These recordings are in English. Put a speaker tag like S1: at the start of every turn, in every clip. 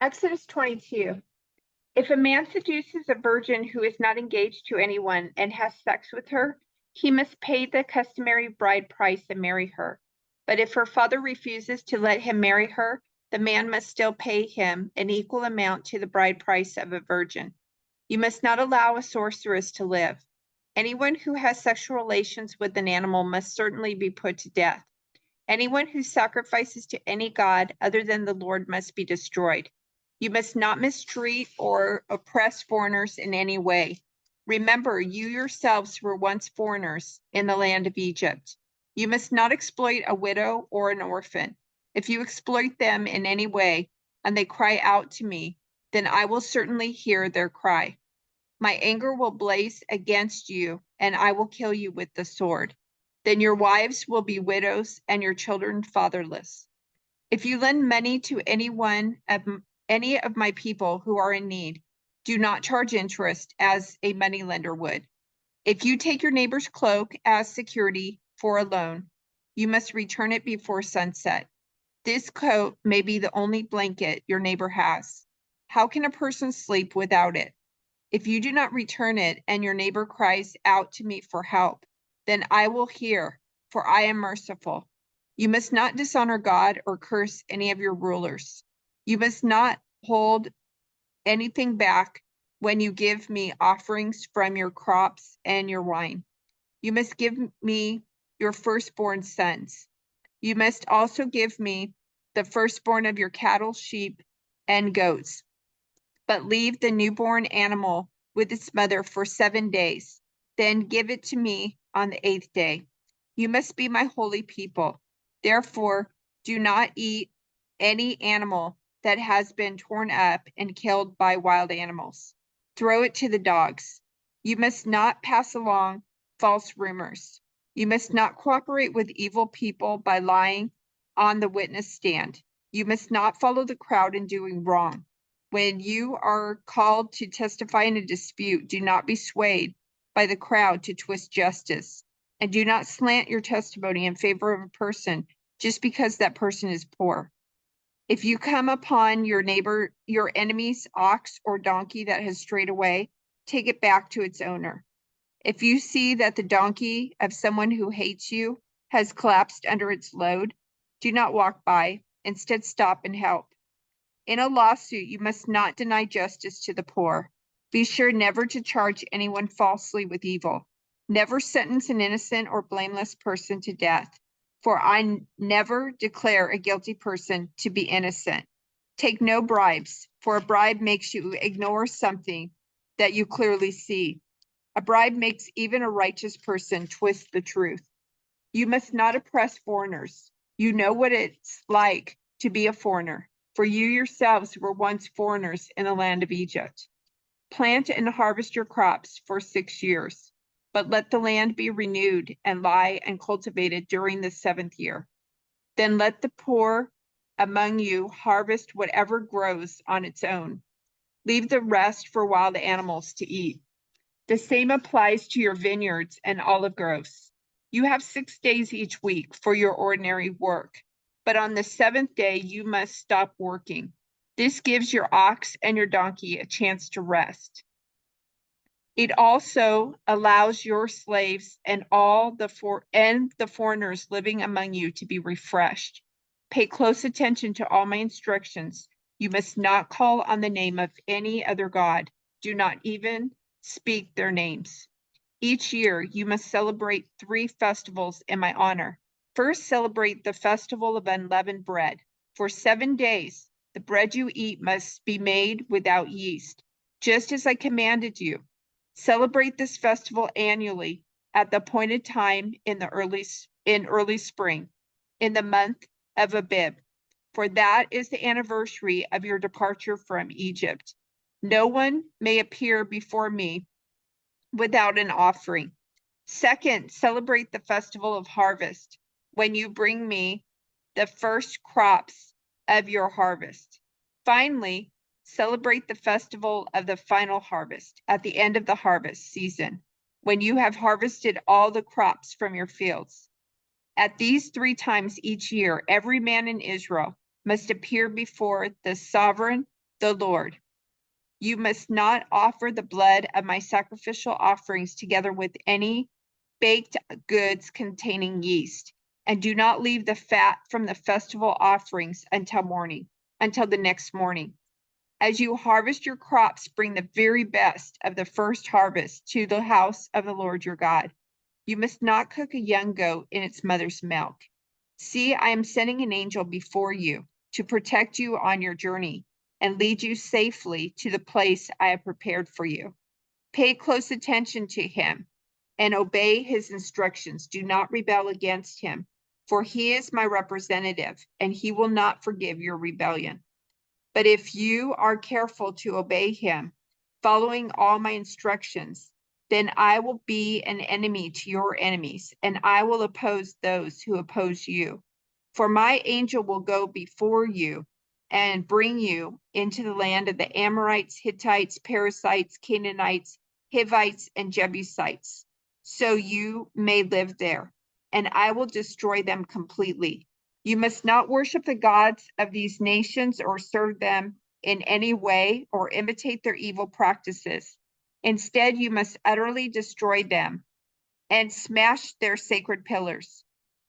S1: Exodus 22. If a man seduces a virgin who is not engaged to anyone and has sex with her, he must pay the customary bride price and marry her. But if her father refuses to let him marry her, the man must still pay him an equal amount to the bride price of a virgin. You must not allow a sorceress to live. Anyone who has sexual relations with an animal must certainly be put to death. Anyone who sacrifices to any god other than the Lord must be destroyed. You must not mistreat or oppress foreigners in any way. Remember, you yourselves were once foreigners in the land of Egypt. You must not exploit a widow or an orphan. If you exploit them in any way and they cry out to me, then I will certainly hear their cry. My anger will blaze against you, and I will kill you with the sword. Then your wives will be widows and your children fatherless. If you lend money to any of my people who are in need, do not charge interest as a moneylender would. If you take your neighbor's cloak as security for a loan, you must return it before sunset. This coat may be the only blanket your neighbor has. How can a person sleep without it? If you do not return it and your neighbor cries out to me for help, then I will hear, for I am merciful. You must not dishonor God or curse any of your rulers. You must not hold anything back when you give me offerings from your crops and your wine. You must give me your firstborn sons. You must also give me the firstborn of your cattle, sheep, and goats. But leave the newborn animal with its mother for 7 days. Then give it to me on the 8th day. You must be my holy people. Therefore, do not eat any animal that has been torn up and killed by wild animals. Throw it to the dogs. You must not pass along false rumors. You must not cooperate with evil people by lying on the witness stand. You must not follow the crowd in doing wrong. When you are called to testify in a dispute, do not be swayed by the crowd to twist justice, and do not slant your testimony in favor of a person just because that person is poor. If you come upon your enemy's ox or donkey that has strayed away, take it back to its owner. If you see that the donkey of someone who hates you has collapsed under its load, do not walk by. Instead, stop and help. In a lawsuit, you must not deny justice to the poor. Be sure never to charge anyone falsely with evil. Never sentence an innocent or blameless person to death, for I never declare a guilty person to be innocent. Take no bribes, for a bribe makes you ignore something that you clearly see. A bribe makes even a righteous person twist the truth. You must not oppress foreigners. You know what it's like to be a foreigner, for you yourselves were once foreigners in the land of Egypt. Plant and harvest your crops for 6 years, but let the land be renewed and lie and cultivated during the 7th year. Then let the poor among you harvest whatever grows on its own. Leave the rest for wild animals to eat. The same applies to your vineyards and olive groves. You have 6 days each week for your ordinary work, but on the 7th day you must stop working. This gives your ox and your donkey a chance to rest. It also allows your slaves and the foreigners living among you to be refreshed. Pay close attention to all my instructions. You must not call on the name of any other god. Do not even speak their names. Each year, you must celebrate 3 festivals in my honor. First, celebrate the festival of unleavened bread. For 7 days, the bread you eat must be made without yeast, just as I commanded you. Celebrate this festival annually at the appointed time in early spring, in the month of Abib, for that is the anniversary of your departure from Egypt. No one may appear before me without an offering. Second, celebrate the festival of harvest when you bring me the first crops of your harvest. Finally, celebrate the festival of the final harvest at the end of the harvest season, when you have harvested all the crops from your fields. At these 3 times each year, every man in Israel must appear before the sovereign the Lord. You must not offer the blood of my sacrificial offerings together with any baked goods containing yeast, and do not leave the fat from the festival offerings until the next morning. As you harvest your crops, bring the very best of the first harvest to the house of the Lord your God. You must not cook a young goat in its mother's milk. See, I am sending an angel before you to protect you on your journey and lead you safely to the place I have prepared for you. Pay close attention to him and obey his instructions. Do not rebel against him, for he is my representative, and he will not forgive your rebellion. But if you are careful to obey him, following all my instructions, then I will be an enemy to your enemies, and I will oppose those who oppose you. For my angel will go before you and bring you into the land of the Amorites, Hittites, Perizzites, Canaanites, Hivites, and Jebusites, so you may live there, and I will destroy them completely. You must not worship the gods of these nations or serve them in any way or imitate their evil practices. Instead, you must utterly destroy them and smash their sacred pillars.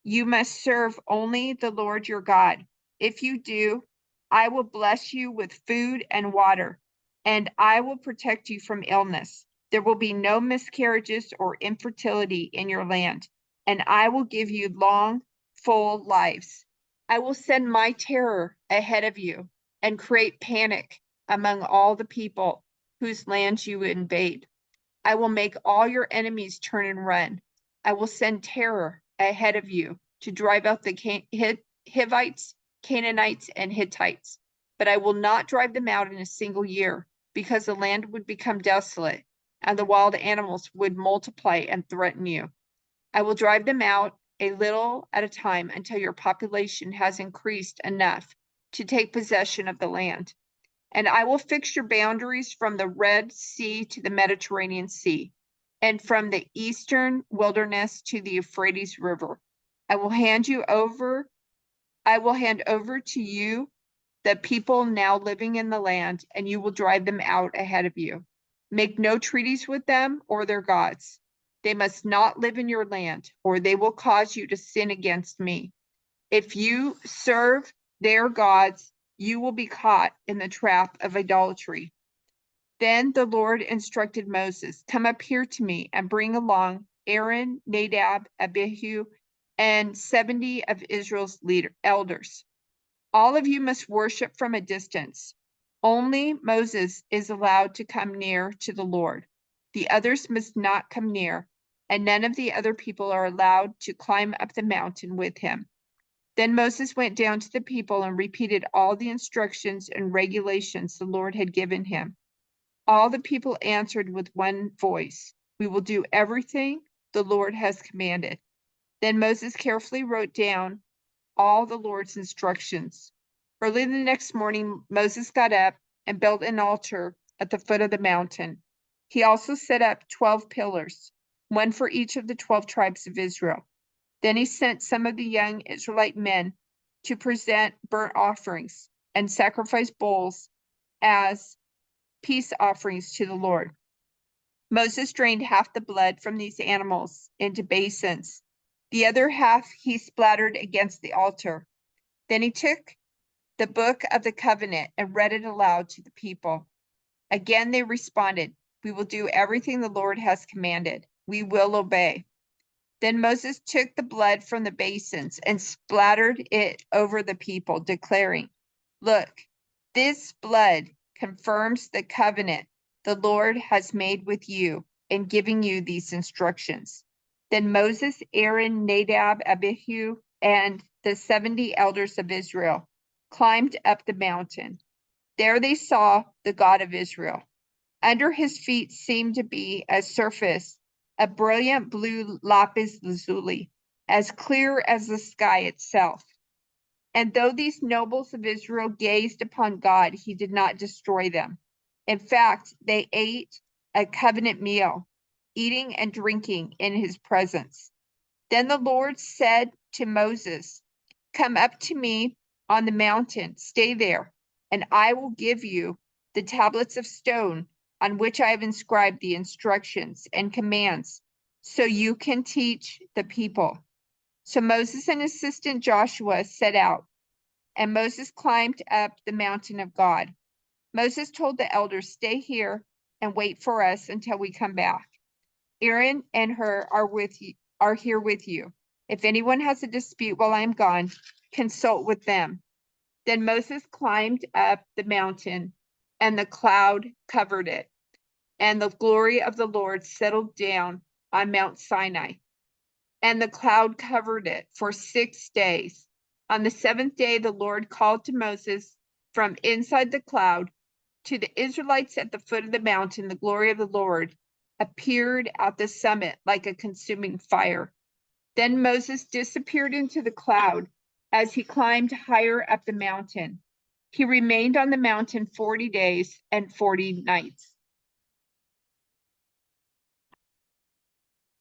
S1: You must serve only the Lord your God. If you do, I will bless you with food and water, and I will protect you from illness. There will be no miscarriages or infertility in your land, and I will give you long, full lives. I will send my terror ahead of you and create panic among all the people whose lands you invade. I will make all your enemies turn and run. I will send terror ahead of you to drive out the Hivites, Canaanites, and Hittites. But I will not drive them out in a single year, because the land would become desolate and the wild animals would multiply and threaten you. I will drive them out a little at a time until your population has increased enough to take possession of the land. And I will fix your boundaries from the Red Sea to the Mediterranean Sea, and from the eastern wilderness to the Euphrates River. I will hand over to you the people now living in the land, and you will drive them out ahead of you. Make no treaties with them or their gods. They must not live in your land, or they will cause you to sin against me. If you serve their gods, you will be caught in the trap of idolatry. Then the Lord instructed Moses, come up here to me and bring along Aaron, Nadab, Abihu, and 70 of Israel's elders. All of you must worship from a distance. Only Moses is allowed to come near to the Lord. The others must not come near, and none of the other people are allowed to climb up the mountain with him. Then Moses went down to the people and repeated all the instructions and regulations the Lord had given him. All the people answered with one voice, we will do everything the Lord has commanded. Then Moses carefully wrote down all the Lord's instructions. Early the next morning, Moses got up and built an altar at the foot of the mountain. He also set up 12 pillars, one for each of the 12 tribes of Israel. Then he sent some of the young Israelite men to present burnt offerings and sacrifice bulls as peace offerings to the Lord. Moses drained half the blood from these animals into basins. The other half he splattered against the altar. Then he took the book of the covenant and read it aloud to the people. Again they responded, we will do everything the Lord has commanded. We will obey. Then Moses took the blood from the basins and splattered it over the people, declaring, look, this blood confirms the covenant the Lord has made with you in giving you these instructions. Then Moses, Aaron, Nadab, Abihu, and the 70 elders of Israel climbed up the mountain. There they saw the God of Israel. Under his feet seemed to be a surface, a brilliant blue lapis lazuli, as clear as the sky itself. And though these nobles of Israel gazed upon God, he did not destroy them. In fact, they ate a covenant meal, eating and drinking in his presence. Then the Lord said to Moses, come up to me on the mountain, stay there, and I will give you the tablets of stone on which I have inscribed the instructions and commands, so you can teach the people. So Moses and his assistant Joshua set out, and Moses climbed up the mountain of God. Moses told the elders, "Stay here and wait for us until we come back. Aaron and Hur are here with you. If anyone has a dispute while I am gone, consult with them." Then Moses climbed up the mountain, and the cloud covered it, and the glory of the Lord settled down on Mount Sinai. And the cloud covered it for 6 days. On the seventh day, the Lord called to Moses from inside the cloud. To the Israelites at the foot of the mountain, the glory of the Lord appeared at the summit like a consuming fire. Then Moses disappeared into the cloud as he climbed higher up the mountain. He remained on the mountain 40 days and 40 nights.